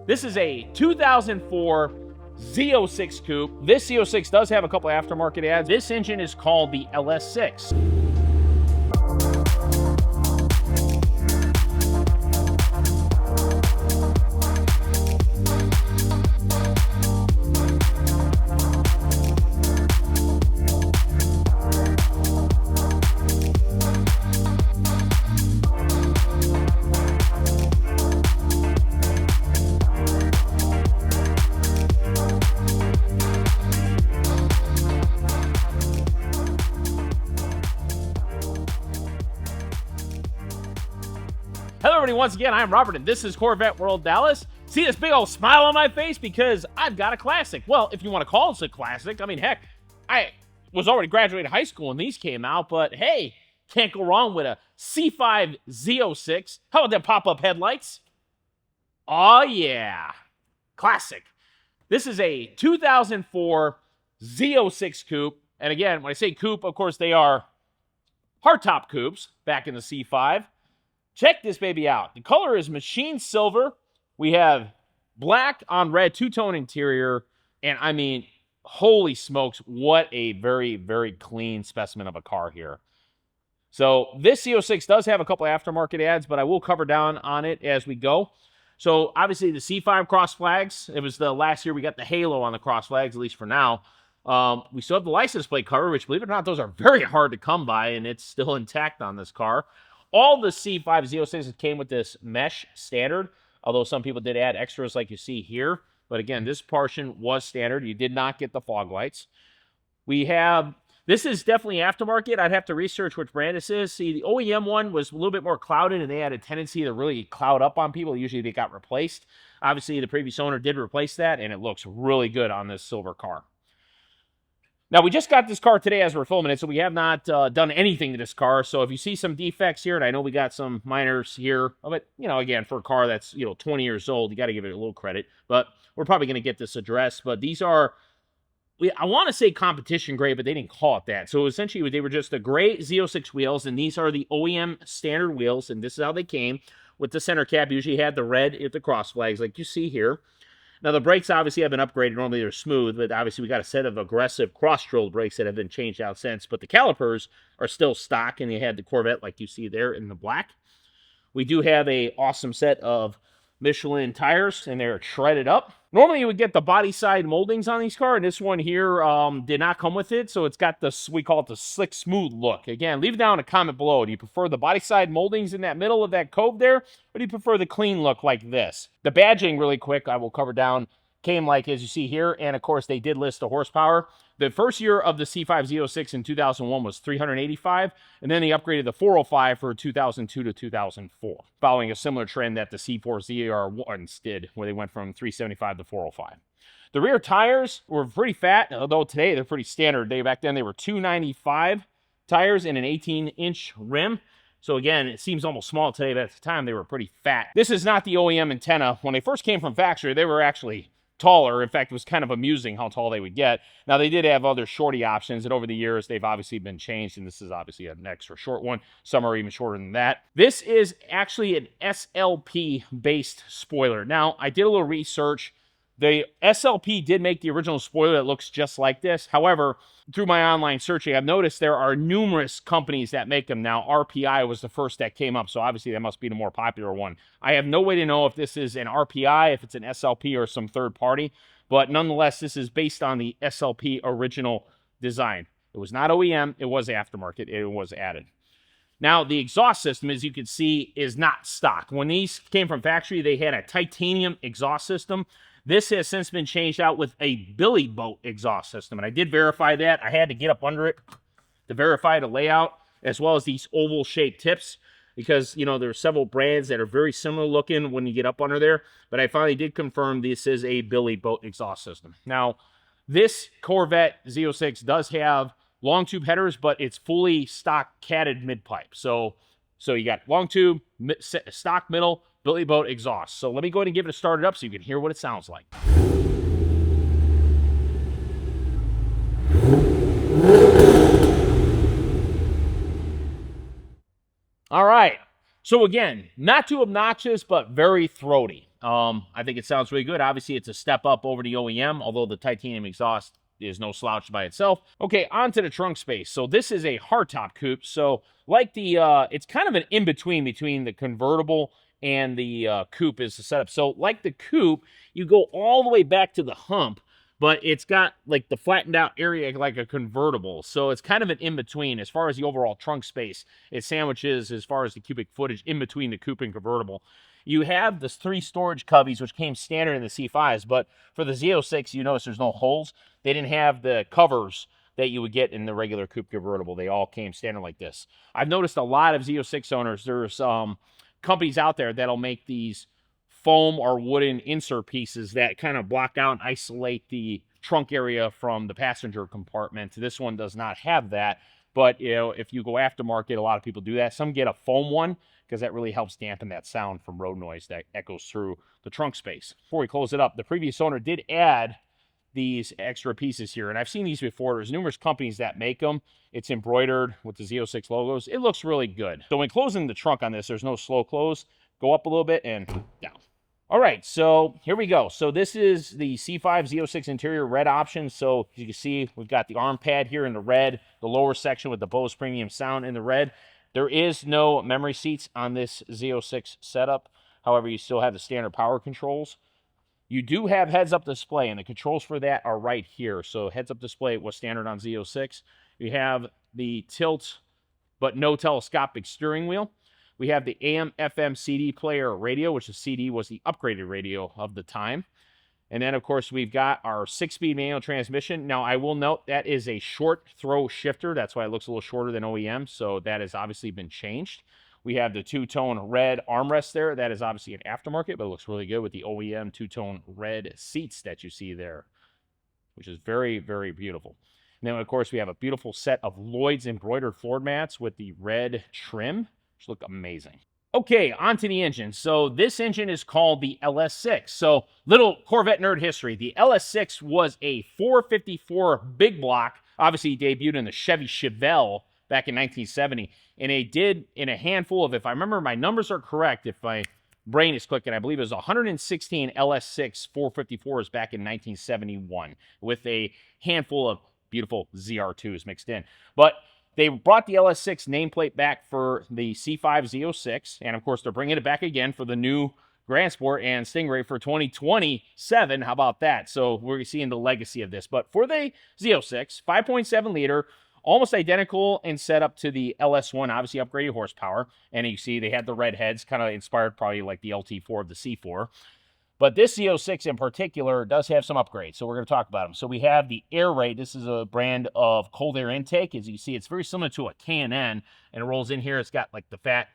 This is a 2004 Z06 coupe. This Z06 does have a couple aftermarket ads. This engine is called the LS6. Hello everybody, once again, I'm Robert and this is Corvette World Dallas. See this big old smile on my face because I've got a classic. Well, if you want to call this a classic, I mean, heck, I was already graduating high school when these came out, but hey, can't go wrong with a C5 Z06. How about them pop-up headlights? Oh yeah, classic. This is a 2004 Z06 coupe, and again, when I say coupe, of course, they are hardtop coupes back in the C5. Check this baby out. The color is machine silver. We have black on red, two-tone interior. And I mean, holy smokes, what a very, very clean specimen of a car here. So this Z06 does have a couple of aftermarket ads, but I will cover down on it as we go. So obviously the C5 cross flags. It was the last year we got the halo on the cross flags, at least for now. We still have the license plate cover, which, believe it or not, those are very hard to come by, and it's still intact on this car. All the C5 Z06s came with this mesh standard, although some people did add extras like you see here. But again, this portion was standard. You did not get the fog lights. We have, this is definitely aftermarket. I'd have to research which brand this is. See, the OEM one was a little bit more clouded, and they had a tendency to really cloud up on people. Usually they got replaced. Obviously, the previous owner did replace that, and it looks really good on this silver car. Now, we just got this car today as we're filming it, so we have not done anything to this car. So if you see some defects here, and I know we got some minors here, but, you know, again, for a car that's, 20 years old, you got to give it a little credit. But we're probably going to get this addressed. But these are, I want to say competition grade, but they didn't call it that. So essentially, they were just the gray Z06 wheels, and these are the OEM standard wheels, and this is how they came. With the center cap, usually had the red at the cross flags, like you see here. Now, the brakes obviously have been upgraded. Normally, they're smooth, but obviously, we got a set of aggressive cross-drilled brakes that have been changed out since. But the calipers are still stock, and they had the Corvette like you see there in the black. We do have an awesome set of Michelin tires, and they're shredded up. Normally, you would get the body side moldings on these cars, and this one here did not come with it, so it's got this, we call it the slick smooth look. Again, leave down a comment below. Do you prefer the body side moldings in that middle of that cove there, or do you prefer the clean look like this? The badging, really quick, I will cover down, came like as you see here, and of course, they did list the horsepower. The first year of the C5 Z06 in 2001 was 385, and then they upgraded the 405 for 2002 to 2004, following a similar trend that the C4 ZR1s did, where they went from 375 to 405. The rear tires were pretty fat, although today they're pretty standard. Back then they were 295 tires and an 18-inch rim. So again, it seems almost small today, but at the time they were pretty fat. This is not the OEM antenna. When they first came from factory, they were actually taller. In fact, it was kind of amusing how tall they would get. Now, they did have other shorty options, and over the years, they've obviously been changed, and this is obviously an extra short one. Some are even shorter than that. This is actually an SLP-based spoiler. Now, I did a little research. The SLP did make the original spoiler that looks just like this. However, through my online searching, I've noticed there are numerous companies that make them now. RPI was the first that came up, so obviously that must be the more popular one. I have no way to know if this is an RPI, if it's an SLP, or some third party, but nonetheless, this is based on the SLP original design. It was not OEM, it was aftermarket, it was added. Now, the exhaust system, as you can see, is not stock. When these came from factory, they had a titanium exhaust system. This has since been changed out with a billy boat exhaust system, and I did verify that. I had to get up under it to verify the layout, as well as these oval-shaped tips, because, there are several brands that are very similar looking when you get up under there, but I finally did confirm this is a billy boat exhaust system. Now, this Corvette Z06 does have long tube headers, but it's fully stock catted mid-pipe. So you got long tube, stock middle, billy boat exhaust. So let me go ahead and give it a started up so you can hear what it sounds like. All right. So again, not too obnoxious, but very throaty. I think it sounds really good. Obviously, it's a step up over the OEM, although the titanium exhaust is no slouch by itself. Okay, on to the trunk space. So this is a hardtop coupe. So like the, it's kind of an in-between between the convertible and the coupe is the setup. So like the coupe, you go all the way back to the hump, but it's got like the flattened out area like a convertible. So it's kind of an in-between as far as the overall trunk space. It sandwiches as far as the cubic footage in between the coupe and convertible. You have the 3 storage cubbies, which came standard in the C5s, but for the Z06, you notice there's no holes. They didn't have the covers that you would get in the regular coupe convertible. They all came standard like this. I've noticed a lot of Z06 owners, there's companies out there that'll make these foam or wooden insert pieces that kind of block out and isolate the trunk area from the passenger compartment. This one does not have that, but you know, if you go aftermarket, a lot of people do that. Some get a foam one because that really helps dampen that sound from road noise that echoes through the trunk space. Before we close it up, the previous owner did add these extra pieces here, and I've seen these before. There's numerous companies that make them. It's embroidered with the Z06 logos. It looks really good. So when closing the trunk on this, there's no slow close. Go up a little bit and down. All right, so here we go. So this is the C5 Z06 interior red option. So as you can see, we've got the arm pad here in the red, the lower section with the Bose premium sound in the red. There is no memory seats on this Z06 setup. However, you still have the standard power controls. You do have heads-up display, and the controls for that are right here. So heads-up display was standard on Z06. You have the tilt, but no telescopic steering wheel. We have the AM, FM, CD player radio, which the CD was the upgraded radio of the time. And then, of course, we've got our 6-speed manual transmission. Now, I will note that is a short throw shifter. That's why it looks a little shorter than OEM, so that has obviously been changed. We have the two-tone red armrest there. That is obviously an aftermarket, but it looks really good with the OEM two-tone red seats that you see there, which is very, very beautiful. And then, of course, we have a beautiful set of Lloyd's embroidered floor mats with the red trim, which look amazing. Okay, on to the engine. So this engine is called the LS6. So little Corvette nerd history. The LS6 was a 454 big block. Obviously debuted in the Chevy Chevelle back in 1970. And they did in a handful of, if I remember my numbers are correct, if my brain is clicking, I believe it was 116 LS6 454s back in 1971 with a handful of beautiful ZR2s mixed in. But they brought the LS6 nameplate back for the C5 Z06, and of course they're bringing it back again for the new Grand Sport and Stingray for 2027. How about that? So we're seeing the legacy of this. But for the Z06, 5.7 liter, almost identical in setup to the LS1, obviously upgraded horsepower. And you see they had the red heads, kind of inspired probably like the LT4 of the C4. But this Z06 in particular does have some upgrades, so we're going to talk about them. So we have the Air Raid. This is a brand of cold air intake. As you see, it's very similar to a K&N, and it rolls in here. It's got like the fat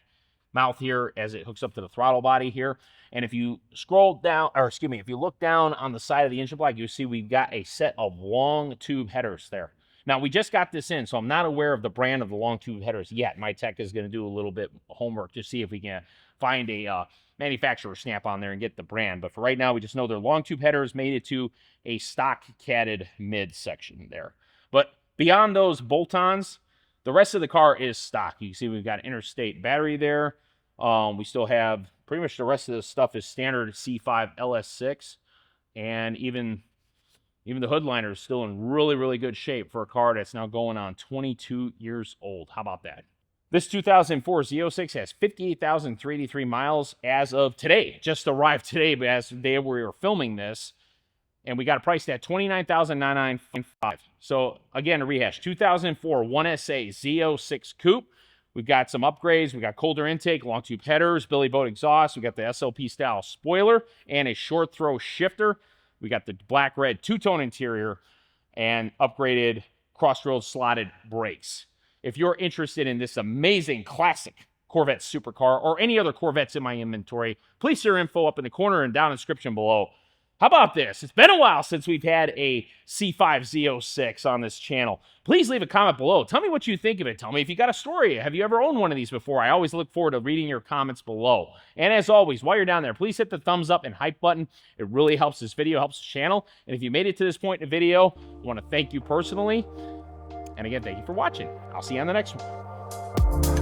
mouth here as it hooks up to the throttle body here. And if you scroll down, or excuse me, if you look down on the side of the engine block, you see we've got a set of long tube headers there. Now, we just got this in, so I'm not aware of the brand of the long tube headers yet. My tech is going to do a little bit of homework to see if we can find a manufacturer snap on there and get the brand. But for right now, we just know their long tube headers made it to a stock catted mid section there. But beyond those bolt-ons, the rest of the car is stock. You can see we've got interstate battery there. We still have pretty much the rest of the stuff is standard C5 LS6. And even the hood liner is still in really, really good shape for a car that's now going on 22 years old. How about that? This 2004 Z06 has 58,383 miles as of today. Just arrived today, but as of the day we were filming this. And we got it priced at $29,995. So again, a rehash, 2004 1SA Z06 Coupe. We've got some upgrades. We got colder intake, long tube headers, Billy Boat exhaust. We got the SLP style spoiler and a short throw shifter. We got the black-red two-tone interior and upgraded cross-drilled slotted brakes. If you're interested in this amazing classic Corvette supercar or any other Corvettes in my inventory, please share info up in the corner and down in the description below. How about this? It's been a while since we've had a C5 Z06 on this channel. Please leave a comment below. Tell me what you think of it. Tell me if you got a story. Have you ever owned one of these before? I always look forward to reading your comments below. And as always, while you're down there, please hit the thumbs up and hype button. It really helps this video, helps the channel. And if you made it to this point in the video, I want to thank you personally. And again, thank you for watching. I'll see you on the next one.